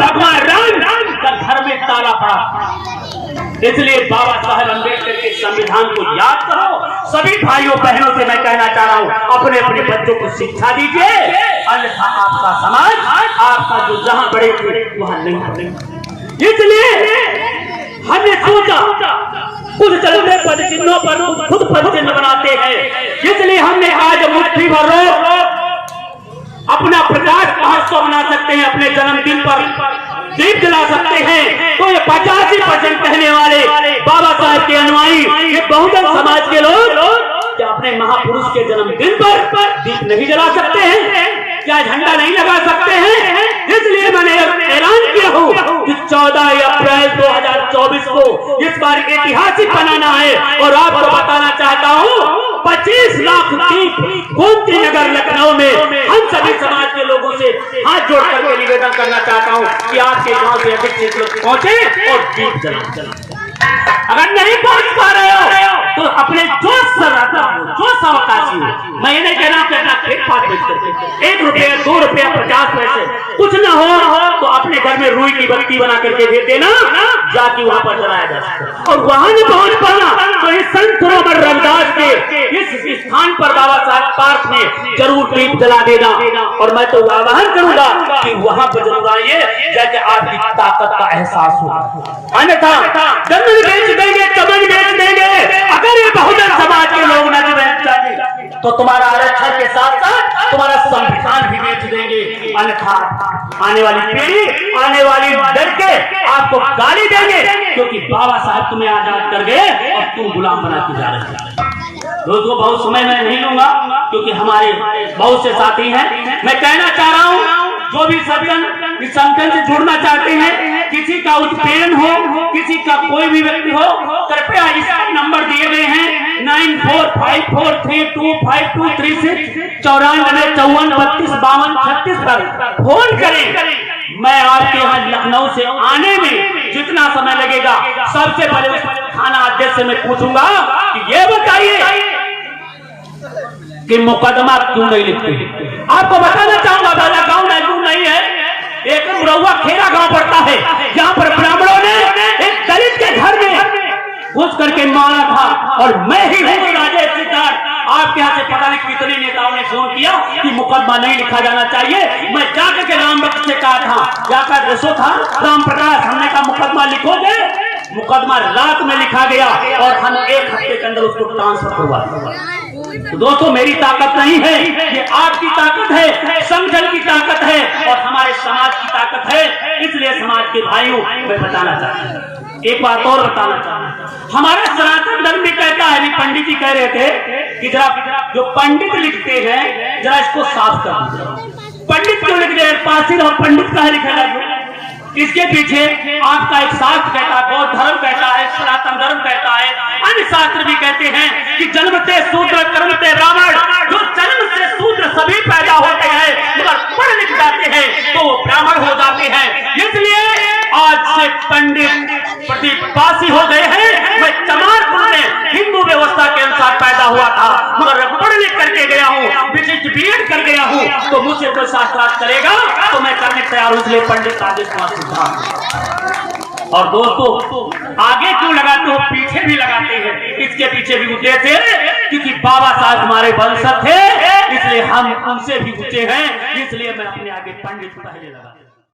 भगवान राम का घर में ताला पड़ा। इसलिए बाबा साहेब अम्बेडकर के संविधान को याद करो। सभी भाइयों बहनों से मैं कहना चाह रहा हूँ, अपने अपने बच्चों को शिक्षा दीजिए, अन्यथा आपका समाज, आपका जो जहां बड़े थे वहां नहीं बनेगा। इसलिए हमने सोचा खुद चलते पद चिन्हों पर खुद पद चिन्ह बनाते हैं। इसलिए हमने आज मुट्ठी भर अपना प्रकाश महोत्सव बना सकते हैं, अपने जन्मदिन पर दीप जला सकते हैं। तो ये 85% कहने वाले बाबा साहब के अनुयायी, ये बहुजन समाज के लोग क्या अपने महापुरुष के जन्मदिन पर दीप नहीं जला सकते हैं? क्या झंडा नहीं लगा सकते हैं? इसलिए मैंने ऐलान किया हूँ कि 14 अप्रैल 2024 को इस बार ऐतिहासिक बनाना है। और आपको बताना चाहता हूँ 25 लाख दीप गोमती नगर लखनऊ में हम सभी समाज के लोगों से हाथ जोड़ करके निवेदन करना चाहता हूँ कि आपके गांव से अधिक से लोग पहुंचे और दीप जलाएं। अगर नहीं पहुंच पा रहे हो तो अपने जोश से रहता हो, जोश अवकाशी हो। मैं ये नहीं कह रहा कि अपना खेत पात बेच करके 1 रुपया 2 रुपया 50 पैसे कुछ न हो तो अपने घर में रुई की बत्ती बना करके दे देना, जाके वहां पर जलाया जा सकता। और वहां नहीं पहुंच पाना तो इस संत सरोवर रविदास के इस स्थान पर बाबा साहब पार्क में जरूर दीप जला देना। और मैं तो आह्वान करूंगा कि वहां पर जरूर आइए, जाके आपकी ताकत का एहसास होगा। अन्यथा जमीन बेच देंगे, चमन बेच देंगे। अगर ये बहुजन समाज के लोग न बेच जाते तो तुम्हारा आरक्षण के साथ साथ तुम्हारा संविधान भी बेच देंगे। अन्यथा आने वाली पीढ़ी, आने वाली लड़के आपको गाली देंगे, क्योंकि बाबा साहब तुम्हें आजाद कर गए और तुम गुलाम बना के जा रहे हो। दोस्तों बहुत समय मैं नहीं लूंगा क्योंकि हमारे बहुत से साथी हैं। मैं कहना चाह रहा हूँ जो भी सज्जन इस संगठन से जुड़ना चाहते हैं, किसी का उत्पीड़न हो, किसी का कोई भी व्यक्ति हो, कृपया इस नंबर दिए गए हैं 9454325236 94 54 32 36 पर फोन करें। मैं आपके यहाँ लखनऊ से आने में जितना समय लगेगा सबसे पहले थाना अध्यक्ष से मैं पूछूंगा कि ये बताइए कि मुकदमा क्यों नहीं लिखते। आपको बताना चाहूंगा दादा गांव महदूद नहीं है, एक मुरौवा खेरा गांव पड़ता है, जहां पर ब्राह्मणों ने एक दलित के घर में घुस करके मारा था। और मैं ही हूँ राजेश सिद्धार्थ। आपके यहाँ से पता नहीं कितने नेताओं ने फोन किया कि मुकदमा नहीं लिखा जाना चाहिए। मैं जाकर के राम भक्त से कहा था, जाकर रसो था राम प्रकाश, हमने कहा मुकदमा लिखोगे। मुकदमा रात में लिखा गया और हम 1 हफ्ते के अंदर उसको ट्रांसफर करवा दिया। तो दोस्तों मेरी ताकत नहीं है, ये आपकी ताकत है, संगठन की ताकत है और हमारे समाज की ताकत है। इसलिए समाज के भाइयों मैं बताना चाहता हूँ, एक बात और बताना चाहता हूँ। हमारा सनातन धर्म भी कहता है, पंडित जी कह रहे थे कि जरा जो पंडित लिखते हैं जरा इसको साफ कर दीजिए। पंडित क्यों लिख रहे? पासिर और पंडित का लिखा इसके पीछे आपका एक शास्त्र कहता है, बौद्ध धर्म कहता है, सनातन धर्म कहता है, अन्य शास्त्र भी कहते हैं कि जन्मते शूद्र कर्मते ब्राह्मण। जो जन्म से शूद्र सभी पैदा होते हैं मगर पढ़ लिख जाते हैं तो वो ब्राह्मण हो जाते हैं। इसलिए आज से पंडित प्रतिपासी हो गए हैं। मैं चमारपुर में हिंदू व्यवस्था के अनुसार पैदा हुआ था मगर पढ़ लिख करके गया हूँ, विशिष्ट बीएड कर गया हूँ। तो मुझसे कोई शास्त्रार्थ करेगा तो मैं करने तैयार हूँ। इसलिए पंडित राजेश कुमार सिद्धार्थ। और दोस्तों आगे क्यों लगाते हो, पीछे भी लगाते हैं। इसके पीछे भी उद्देश्य है क्योंकि बाबा साहब हमारे वंशज थे, इसलिए हम उनसे भी ऊंचे हैं। इसलिए मैं अपने आगे पंडित पहले लगा